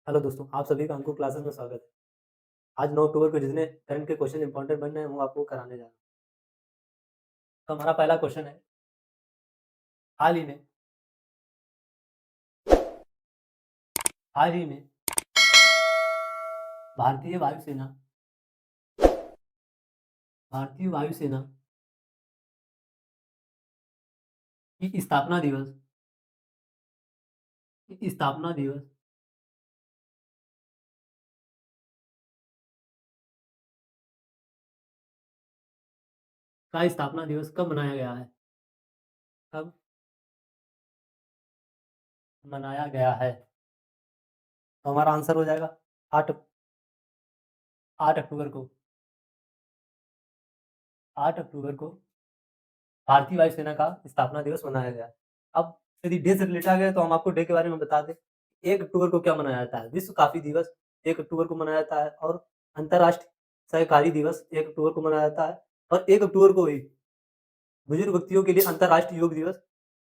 Hello दोस्तों, आप सभी का हमको क्लासेस में स्वागत है। आज 9 अक्टूबर को जितने करंट के क्वेश्चन इंपॉर्टेंट बन रहे हैं, वो आपको कराने जा रहा हूँ। तो हमारा पहला क्वेश्चन है, हाल ही में हाल ही में भारतीय वायुसेना भारतीय वायुसेना की स्थापना दिवस का स्थापना दिवस कब मनाया गया है? कब मनाया गया है? तो हमारा आंसर हो जाएगा 8 8 अक्टूबर को 8 अक्टूबर को भारतीय वायुसेना का स्थापना दिवस मनाया गया। अब यदि डे से रिलेटेड आ गया तो हम आपको डे के बारे में बता दें। 1 अक्टूबर को क्या मनाया जाता है? विश्व काफ़ी दिवस 1 अक्टूबर को मनाया जाता है और अंतर्राष्ट्रीय सहकारी दिवस 1 अक्टूबर को मनाया जाता है और 1 अक्टूबर को ही बुजुर्ग व्यक्तियों के लिए अंतर्राष्ट्रीय योग दिवस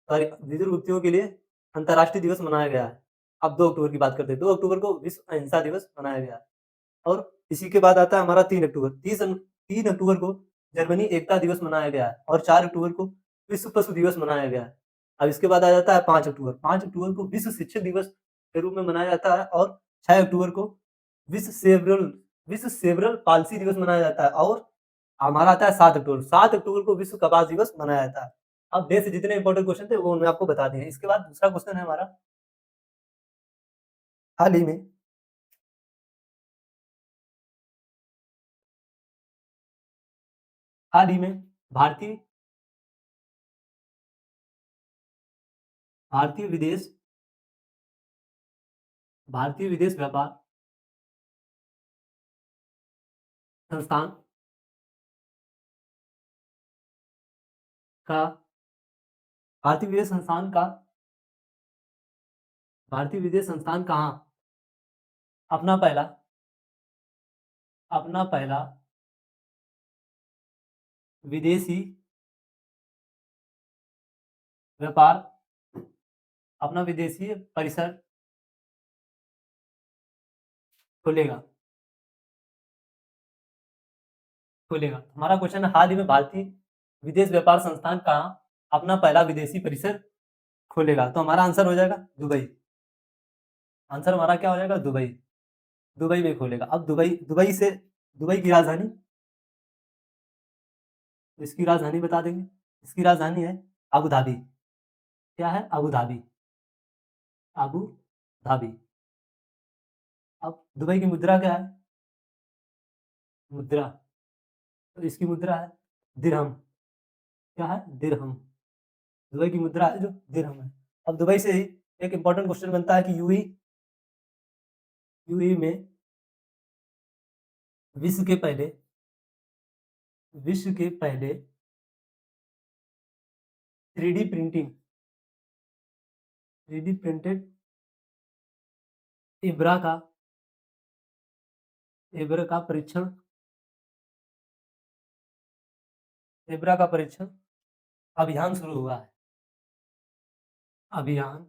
बुजुर्ग व्यक्तियों के लिए अंतर्राष्ट्रीय दिवस मनाया गया है। अब 2 अक्टूबर की बात करते हैं। 2 अक्टूबर को विश्व अहिंसा दिवस मनाया गया है और इसी के बाद आता है हमारा 3 अक्टूबर। 3 अक्टूबर को जर्मनी एकता दिवस मनाया गया है और 4 अक्टूबर को विश्व पशु दिवस मनाया गया है। अब इसके बाद आ जाता है 5 अक्टूबर। 5 अक्टूबर को विश्व शिक्षक दिवस के रूप में मनाया जाता है और 6 अक्टूबर को विश्व सेरेब्रल विश्व सेरेब्रल पाल्सी दिवस मनाया जाता है और हमारा आता है 7 अक्टूबर। 7 अक्टूबर को विश्व कपास दिवस मनाया जाता है। अब डे से जितने इंपॉर्टेंट क्वेश्चन थे वो मैं आपको बता दिए। इसके बाद दूसरा क्वेश्चन है हमारा, हाल ही में हाल ही में भारतीय भारतीय विदेश भारतीय विदेश व्यापार संस्थान का भारतीय विदेश संस्थान का भारतीय विदेश संस्थान कहाँ अपना पहला अपना पहला विदेशी व्यापार अपना विदेशी परिसर खोलेगा खोलेगा हमारा क्वेश्चन है, हाल ही में भारतीय विदेश व्यापार संस्थान कहाँ अपना पहला विदेशी परिसर खोलेगा? तो हमारा आंसर हो जाएगा दुबई। आंसर हमारा क्या हो जाएगा? दुबई। दुबई में खोलेगा। अब दुबई की राजधानी, इसकी राजधानी बता देंगे। इसकी राजधानी है अबू धाबी। क्या है? Abu Dhabi. Abu Dhabi. अब दुबई की मुद्रा क्या है? मुद्रा, तो इसकी मुद्रा है दिरहम। क्या है? दिरहम। दुबई की मुद्रा है जो दिरहम है। अब दुबई से ही एक इंपॉर्टेंट क्वेश्चन बनता है कि यूएई में विश्व के पहले विश्व के पहले 3D प्रिंटिंग 3D प्रिंटेड इब्रा का इब्रा का परीक्षण इब्रा का परीक्षण अभियान शुरू हुआ है। अभियान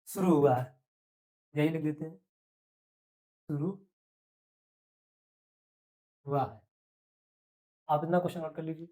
शुरू हुआ है, यही लिख देते हैं, शुरू हुआ है। आप इतना क्वेश्चन नोट कर लीजिए।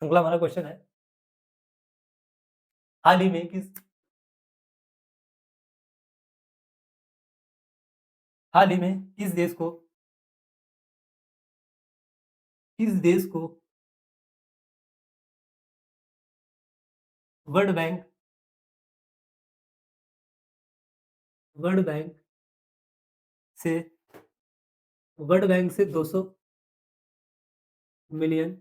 अगला हमारा क्वेश्चन है, हाल ही में किस हाल ही में किस देश को वर्ल्ड बैंक वर्ल्ड बैंक से वर्ल्ड बैंक से 200 मिलियन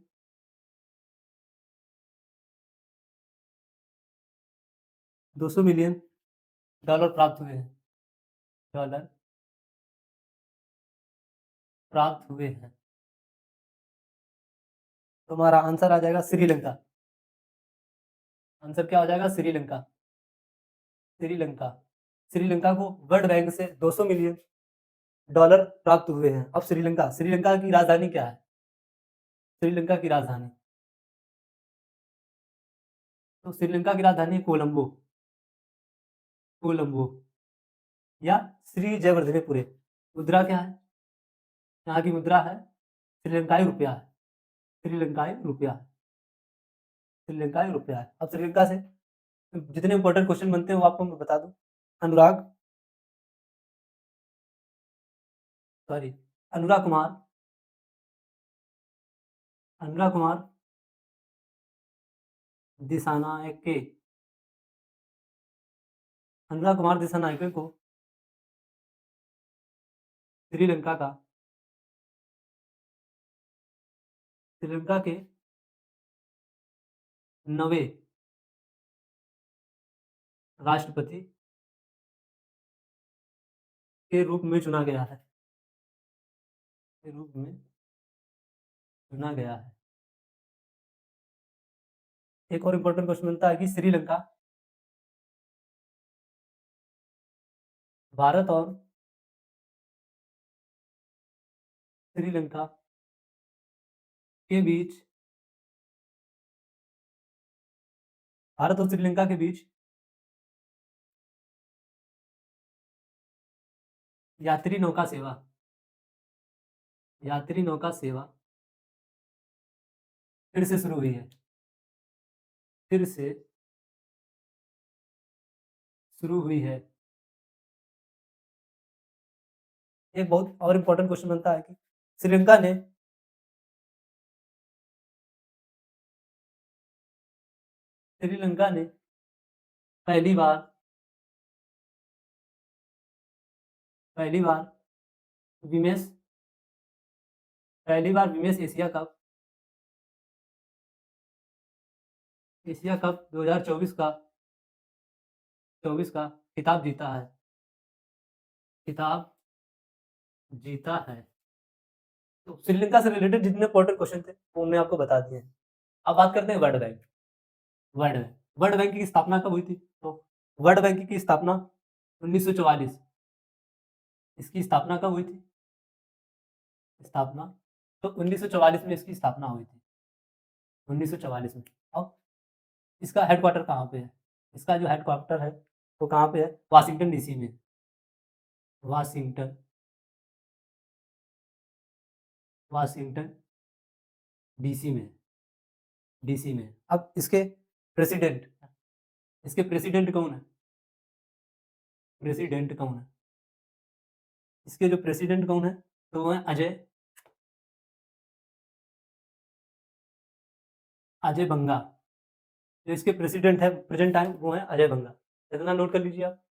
200 मिलियन डॉलर प्राप्त हुए हैं, डॉलर प्राप्त हुए हैं। तुम्हारा आंसर आ जाएगा श्रीलंका। आंसर क्या हो जाएगा? श्रीलंका। श्रीलंका। श्रीलंका को वर्ल्ड बैंक से 200 मिलियन डॉलर प्राप्त हुए हैं। अब श्रीलंका, श्रीलंका की राजधानी क्या है? श्रीलंका की राजधानी, तो श्रीलंका की राजधानी है कोलंबो। कोलंबो या श्री जयवर्धनेपुरे। मुद्रा क्या है? यहाँ की मुद्रा है श्रीलंकाई रुपया है। श्रीलंकाई रुपया है। श्रीलंकाई रुपया है। अब श्रीलंका से जितने इंपॉर्टेंट क्वेश्चन बनते हैं वो आपको मैं बता दूं। अनुराग, सॉरी, अनुराग कुमार, अनुराग कुमार दिसानायके, अनुराग कुमार दिसानायके को श्रीलंका का, श्रीलंका के नवे राष्ट्रपति के रूप में चुना गया है। के रूप में चुना गया है। एक और इंपॉर्टेंट क्वेश्चन बनता है कि श्रीलंका भारत और श्रीलंका के बीच, भारत और श्रीलंका के बीच यात्री नौका सेवा, यात्री नौका सेवा फिर से शुरू हुई है। फिर से शुरू हुई है। एक बहुत और इंपॉर्टेंट क्वेश्चन बनता है कि श्रीलंका ने श्रीलंका ने पहली बार पहली बार विमेश पहली बार विमेश एशिया कप 2024 का 24 का खिताब जीता है। खिताब जीता है। तो श्रीलंका से रिलेटेड जितने इंपॉर्टेंट क्वेश्चन थे वो हमने आपको बता दिए। अब बात करते हैं world bank. World bank, world bank की स्थापना कब हुई थी? तो वर्ल्ड बैंक की स्थापना 1944। इसकी स्थापना कब हुई थी? स्थापना तो 1944 में इसकी स्थापना हुई थी। 1944 में। अब इसका हेडक्वार्टर कहाँ पे है? इसका जो हेडक्वार्टर है वो कहाँ पे है? वाशिंगटन डीसी में। वाशिंगटन, वाशिंगटन डीसी में, डीसी में। अब प्रेसिडेंट इसके प्रेसिडेंट कौन है? प्रेसिडेंट कौन है? इसके जो प्रेसिडेंट कौन है? तो वो है अजय बंगा। जो इसके प्रेसिडेंट है प्रेजेंट टाइम वो है अजय बंगा। इतना नोट कर लीजिए आप।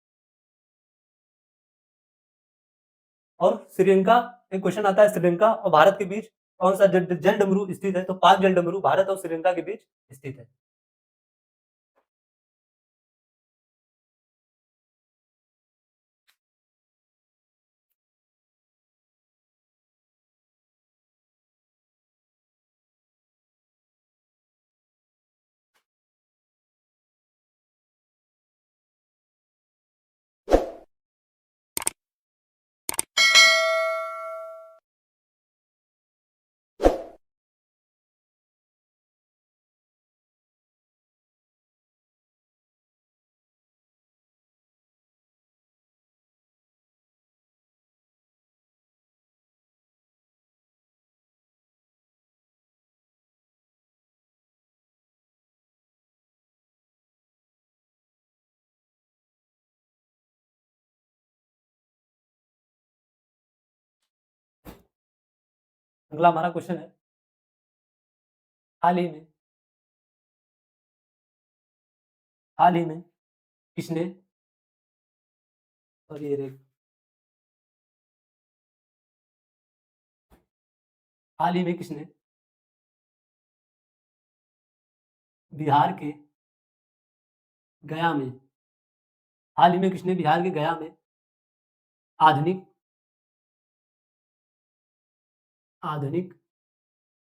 और श्रीलंका, एक क्वेश्चन आता है श्रीलंका और भारत के बीच कौन सा जल डमरू स्थित है? तो 5 जल डमरू भारत और श्रीलंका के बीच स्थित है। अगला हमारा क्वेश्चन है, हाल ही में हाल ही में किसने, और ये हाल ही में किसने बिहार के गया में हाल ही में किसने बिहार के गया में आधुनिक आधुनिक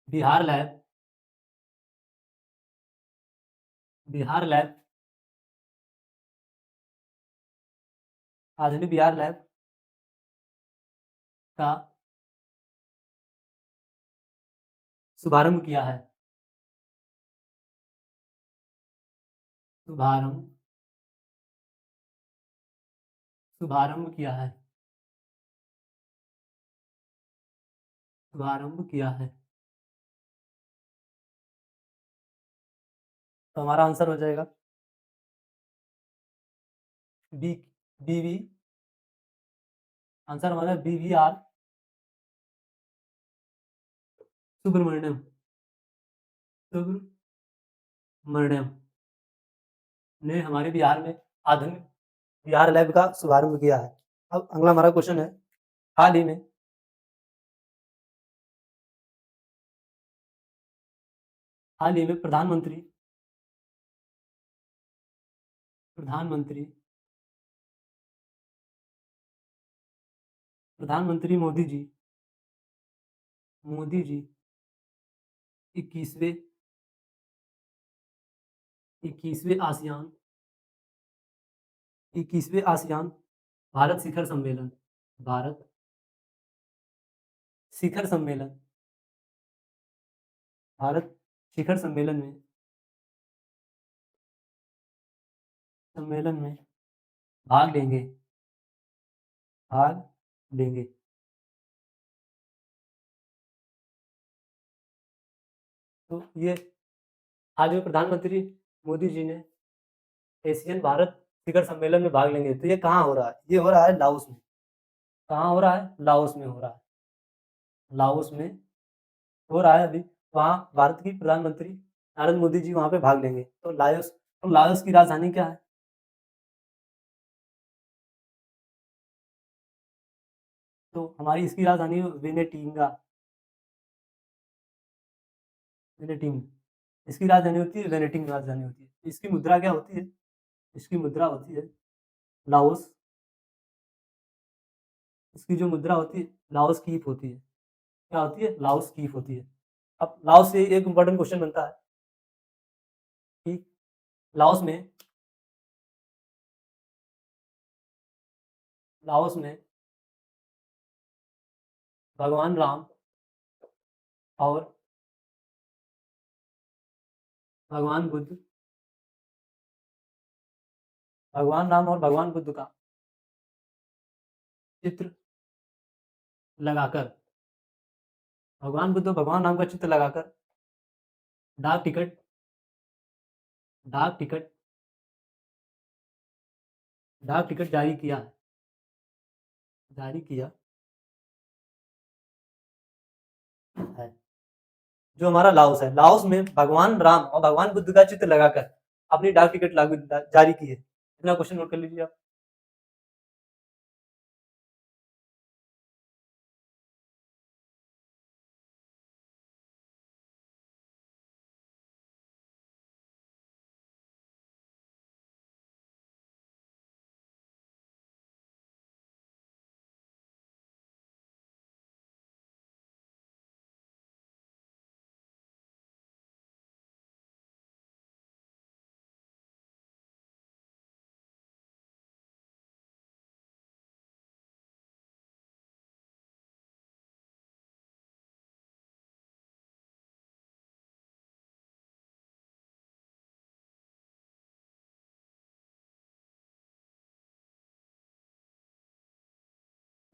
बिहार लैब बिहार लैब आधुनिक बिहार लैब का शुभारंभ किया है? शुभारंभ शुभारंभ किया है। शुभारंभ किया है। तो हमारा आंसर हो जाएगा बी बीवी। आंसर हमारा BVR सुब्रमण्यम सुब्रमण्यम ने हमारे बिहार में आधुनिक बिहार लैब का शुभारंभ किया है। अब अगला हमारा क्वेश्चन है, हाल ही में प्रधानमंत्री प्रधानमंत्री प्रधानमंत्री मोदी जी 21वें 21वें आसियान 21वें आसियान भारत शिखर सम्मेलन भारत शिखर सम्मेलन भारत शिखर सम्मेलन में भाग लेंगे भाग लेंगे। तो ये आज में प्रधानमंत्री मोदी जी ने एशियन भारत शिखर सम्मेलन में भाग लेंगे। तो ये कहाँ हो रहा है? ये हो रहा है लाओस में। कहाँ हो रहा है? लाओस में हो रहा है। लाओस में हो रहा है अभी। वहाँ भारत की प्रधानमंत्री नरेंद्र मोदी जी वहाँ पे भाग लेंगे। तो लाओस की राजधानी क्या है? तो हमारी इसकी राजधानी वेनेटिंगा वेनेटिंग इसकी राजधानी होती है, वेनेटिंग राजधानी होती है। इसकी मुद्रा क्या होती है? इसकी मुद्रा होती है लाओस। इसकी जो मुद्रा होती है लाओस कीप होती है। क्या होती है? लाओस कीप होती है। अब लाओस से एक इंपॉर्टेंट क्वेश्चन बनता है कि लाओस में लाओस में भगवान राम और भगवान बुद्ध भगवान राम और भगवान बुद्ध का चित्र लगाकर भगवान बुद्ध और भगवान राम का चित्र लगाकर डाक टिकट डाक टिकट डाक टिकट जारी किया है। जो हमारा लाओस है, लाओस में भगवान राम और भगवान बुद्ध का चित्र लगाकर अपनी डाक टिकट जारी की है। इतना क्वेश्चन नोट कर लीजिए आप।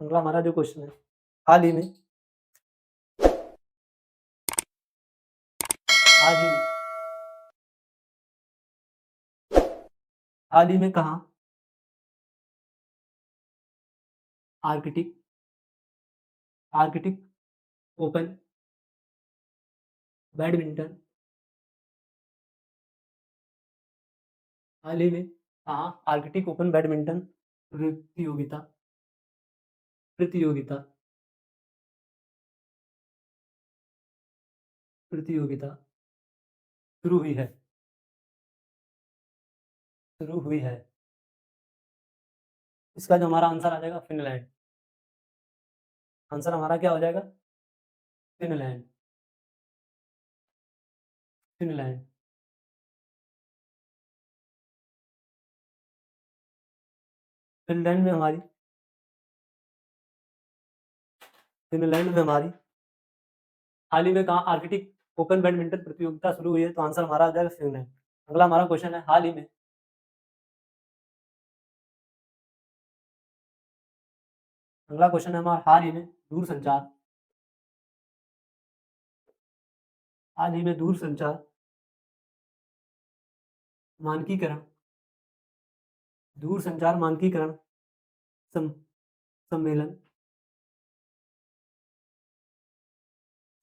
अगला हमारा जो क्वेश्चन है, हाल ही में हाल ही में हाल ही में कहा आर्कटिक आर्कटिक ओपन बैडमिंटन हाल ही में कहा आर्कटिक ओपन बैडमिंटन प्रतियोगिता प्रतियोगिता प्रतियोगिता शुरू हुई है शुरू हुई है। इसका जो हमारा आंसर आ जाएगा फ़िनलैंड। आंसर हमारा क्या हो जाएगा? Finland, Finland. फ़िनलैंड में हमारी फ़िनलैंड में हमारी हाल ही में कहाँ आर्कटिक ओपन बैडमिंटन प्रतियोगिता शुरू हुई है, तो आंसर हमारा आ जाएगा फ़िनलैंड। अगला हमारा क्वेश्चन है हाल ही में अगला क्वेश्चन है हमारा हाल ही में दूरसंचार मानकीकरण दूरसंचार मानकीकरण सम सम्मेलन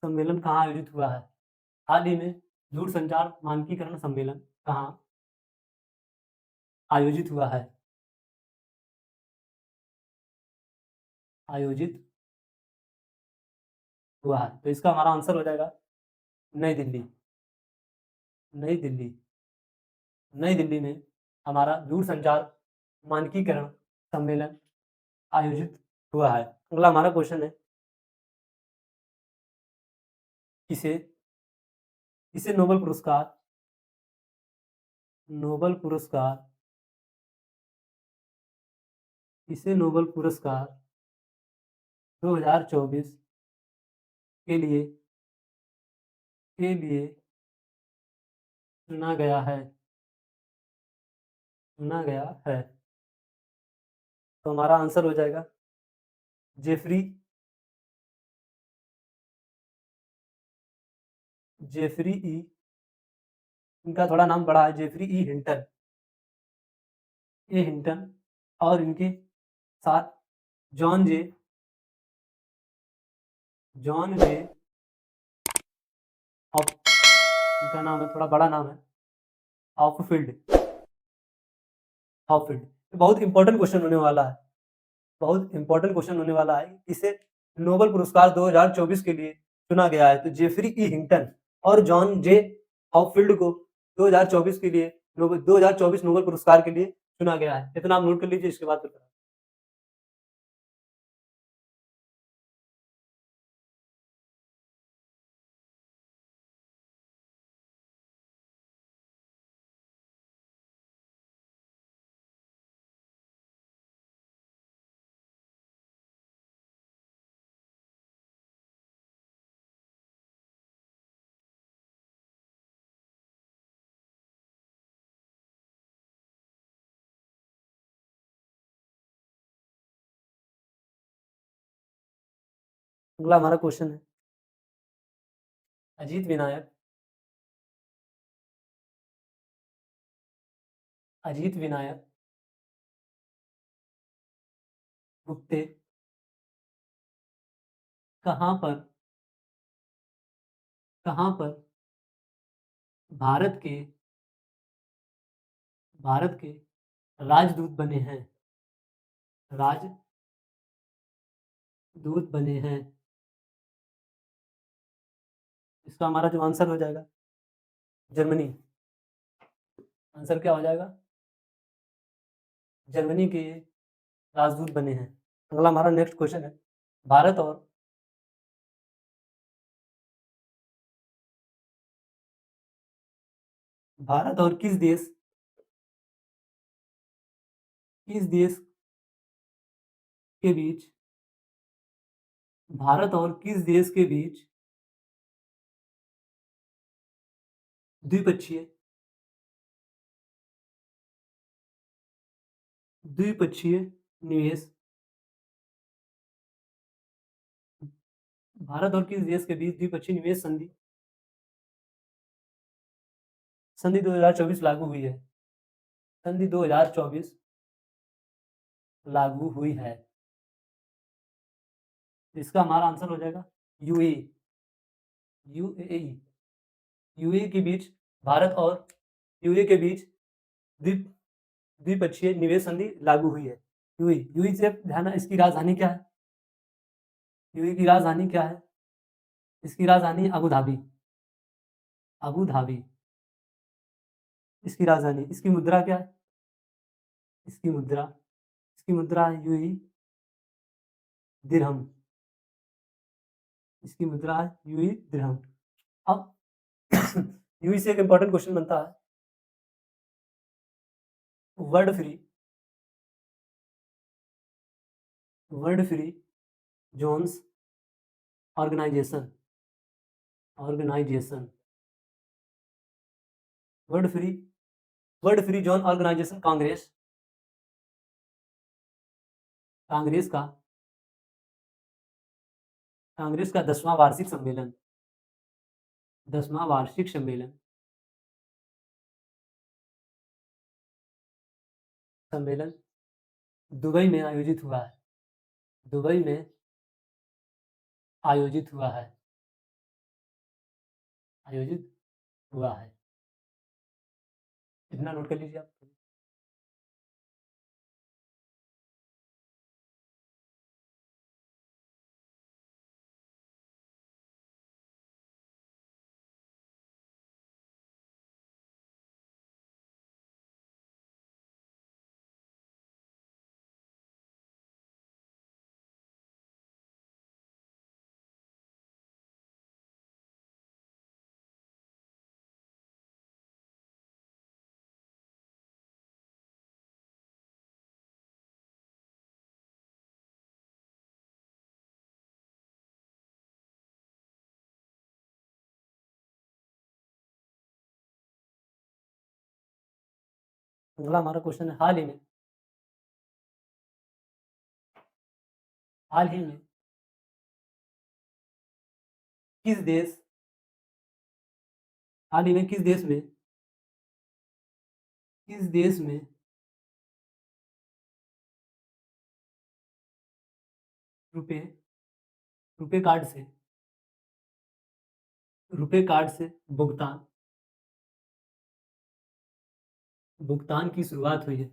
सम्मेलन कहाँ आयोजित हुआ है? हाल ही में दूरसंचार मानकीकरण सम्मेलन कहाँ आयोजित हुआ है? आयोजित हुआ है, तो इसका हमारा आंसर हो जाएगा नई दिल्ली। नई दिल्ली नई दिल्ली में हमारा दूरसंचार मानकीकरण सम्मेलन आयोजित हुआ है। अगला हमारा क्वेश्चन है किसे किसे नोबेल पुरस्कार किसे नोबेल पुरस्कार 2024 के लिए चुना गया है चुना गया है तो हमारा आंसर हो जाएगा जेफरी जेफरी ई इनका थोड़ा नाम बड़ा है, जेफरी ई हिंटन और इनके साथ John J John J of इनका नाम है, थोड़ा बड़ा नाम है, ऑफफील्ड ऑफफील्ड। बहुत इंपॉर्टेंट क्वेश्चन होने वाला है, बहुत इंपॉर्टेंट क्वेश्चन होने वाला है। इसे नोबेल पुरस्कार 2024 के लिए चुना गया है, तो जेफरी ई हिंटन और जॉन जे ऑफफील्ड को 2024 के लिए 2024 नोबेल पुरस्कार के लिए चुना गया है। इतना आप नोट कर लीजिए, इसके बाद बताएं। अगला हमारा क्वेश्चन है अजीत विनायक अजीत विनायक गुप्ते कहाँ पर कहाँ पर भारत के भारत के राजदूत बने हैं राजदूत बने हैं इसका हमारा जो आंसर हो जाएगा जर्मनी। आंसर क्या हो जाएगा? जर्मनी के राजदूत बने हैं। अगला हमारा नेक्स्ट क्वेश्चन है भारत और भारत और किस देश के बीच भारत और किस देश के बीच द्विपक्षीय द्विपक्षीय निवेश भारत और किस देश के बीच द्विपक्षीय निवेश संधि 2024 लागू हुई है? संधि 2024 लागू हुई है, इसका हमारा आंसर हो जाएगा यूएई यूएई यूएई के बीच भारत और यूएई के बीच द्वीप द्विपक्षीय निवेश संधि लागू हुई है। यूएई यूएई से ध्यान, इसकी राजधानी क्या है? यूएई की राजधानी क्या है? इसकी राजधानी अबू धाबी अबू धाबी इसकी राजधानी। इसकी मुद्रा क्या है? इसकी मुद्रा इसकी मुद्रा है यूई दिरहम। इसकी मुद्रा है यूई दिरहम। अब यूई से एक इंपॉर्टेंट क्वेश्चन बनता है, World Free Zones Organization Organization World Free Zone Organization Congress का 10वां वार्षिक सम्मेलन दुबई में आयोजित हुआ है। दुबई में आयोजित हुआ है। इतना नोट कर लीजिए आप। अगला हमारा क्वेश्चन है, हाल ही में किस देश हाल ही में किस देश में रुपए रुपए कार्ड से भुगतान की शुरुआत हुई है?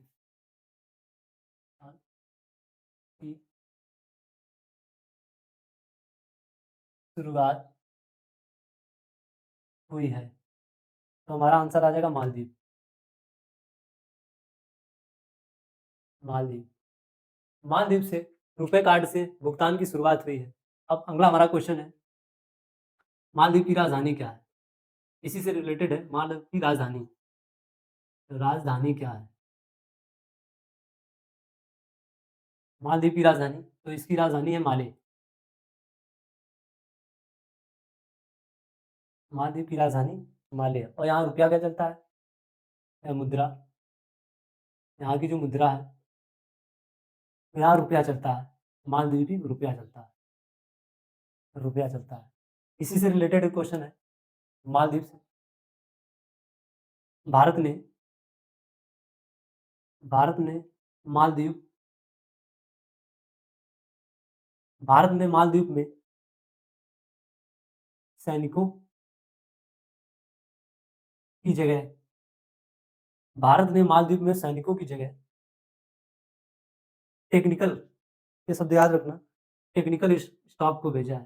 की शुरुआत हुई है, तो हमारा आंसर आ जाएगा मालदीव। मालदीव से रुपए कार्ड से भुगतान की शुरुआत हुई है। अब अगला हमारा क्वेश्चन है, मालदीव की राजधानी क्या है? इसी से रिलेटेड है, मालदीव की राजधानी क्या है? मालदीव की राजधानी, तो इसकी राजधानी है माले। मालदीव की राजधानी माले है। और यहाँ रुपया क्या चलता है? मुद्रा, यहाँ की जो मुद्रा है, यहाँ रुपया चलता है। मालदीव भी रुपया चलता है। इसी से रिलेटेड एक क्वेश्चन है, मालदीव से भारत ने मालदीव में सैनिकों की जगह टेक्निकल, ये शब्द याद रखना, टेक्निकल स्टाफ को भेजा है।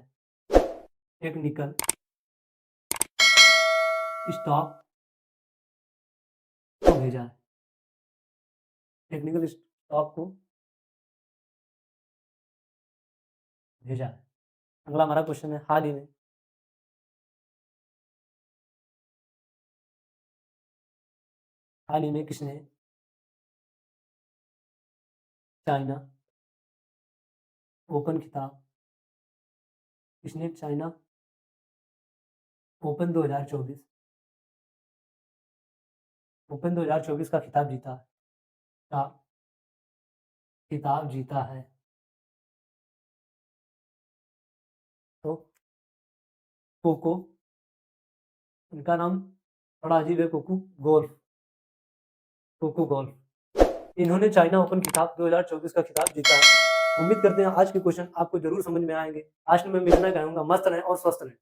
टेक्निकल स्टाफ को भेजा है। अगला हमारा क्वेश्चन है, हाल ही में किसने चाइना ओपन 2024 का खिताब जीता है? तो कोको, इनका नाम थोड़ा अजीब है, कोको गोल्फ। इन्होंने चाइना ओपन खिताब 2024 का खिताब जीता है। उम्मीद करते हैं आज के क्वेश्चन आपको जरूर समझ में आएंगे। आज मैं मिलना चाहूंगा, मस्त रहें और स्वस्थ रहें।